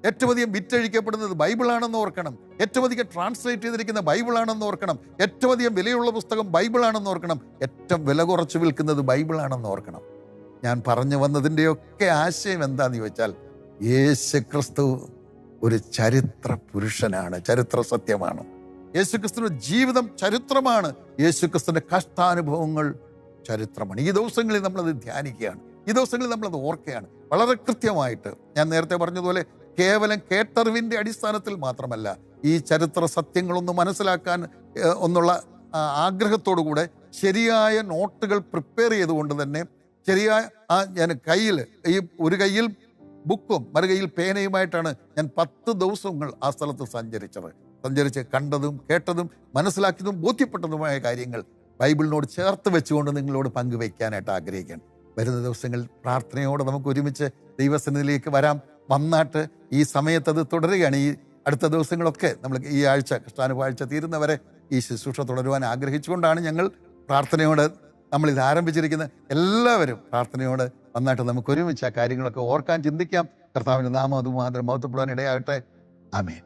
ഏറ്റവും അധികം വിറ്റഴിക്കപ്പെടുന്നത് ബൈബിളാണെന്ന് ഓർക്കണം. ഏറ്റവും അധികം ട്രാൻസ്ലേറ്റ് ചെയ്തിരിക്കുന്ന ബൈബിളാണെന്ന് ഓർക്കണം. ഏറ്റവും അധികം വിലയുള്ള പുസ്തകം ബൈബിളാണെന്ന് ഓർക്കണം. ഏറ്റവും വില കുറച്ച് വിൽക്കുന്നത് ബൈബിളാണെന്ന് ഓർക്കണം. ഞാൻ പറഞ്ഞു വന്നതിൻ്റെയൊക്കെ ആശയം എന്താണെന്ന് ചോദിച്ചാൽ, യേശു ക്രിസ്തു ഒരു ചരിത്ര പുരുഷനാണ്, ചരിത്ര സത്യമാണ്. യേശു ക്രിസ്തുവിന്റെ ജീവിതം ചരിത്രമാണ്. യേശു ക്രിസ്തുവിന്റെ കഷ്ടാനുഭവങ്ങൾ ചരിത്രമാണ്. ഈ ദിവസങ്ങളിൽ നമ്മളത് ധ്യാനിക്കുകയാണ്, ഈ ദിവസങ്ങളിൽ നമ്മളത് ഓർക്കുകയാണ് വളരെ കൃത്യമായിട്ട്. ഞാൻ നേരത്തെ പറഞ്ഞതുപോലെ കേവലം കേട്ടറിവിൻ്റെ അടിസ്ഥാനത്തിൽ മാത്രമല്ല, ഈ ചരിത്ര സത്യങ്ങളൊന്ന് മനസ്സിലാക്കാൻ ഒന്നുള്ള ആഗ്രഹത്തോടു കൂടെ ശരിയായ നോട്ടുകൾ പ്രിപ്പയർ ചെയ്തുകൊണ്ട് തന്നെ, ശരിയായ ഞാൻ ഒരു കയ്യിൽ ബുക്കും മറുകൈയിൽ പേനയുമായിട്ടാണ് ഞാൻ 10 ദിവസങ്ങൾ ആ സ്ഥലത്ത് സഞ്ചരിച്ച് കണ്ടതും കേട്ടതും മനസ്സിലാക്കിയതും ബോധ്യപ്പെട്ടതുമായ കാര്യങ്ങൾ ബൈബിളിനോട് ചേർത്ത് വെച്ചുകൊണ്ട് നിങ്ങളോട് പങ്കുവയ്ക്കാനായിട്ട് ആഗ്രഹിക്കുകയാണ്. വരുന്ന ദിവസങ്ങളിൽ പ്രാർത്ഥനയോടെ നമുക്ക് ഒരുമിച്ച് ദൈവസന്നിധിയിലേക്ക് വന്നാട്ട് ഈ സമയത്ത് അത് തുടരുകയാണ്. ഈ അടുത്ത ദിവസങ്ങളൊക്കെ നമ്മൾ ഈ ആഴ്ച, കൃഷ്ണാനുഭവ ആഴ്ച തീരുന്നവരെ ഈ ശുശ്രൂഷ തുടരുവാൻ ആഗ്രഹിച്ചുകൊണ്ടാണ് ഞങ്ങൾ പ്രാർത്ഥനയോട് നമ്മളിത് ആരംഭിച്ചിരിക്കുന്നത്. എല്ലാവരും പ്രാർത്ഥനയോട് വന്നാട്ട് നമുക്ക് ഒരുമിച്ച് ആ കാര്യങ്ങളൊക്കെ ഓർക്കാൻ, ചിന്തിക്കാം. കർത്താവിൻ്റെ നാമം അതുമാത്രം മഹത്വപ്പെടാൻ ഇടയാകട്ടെ. ആമേൻ.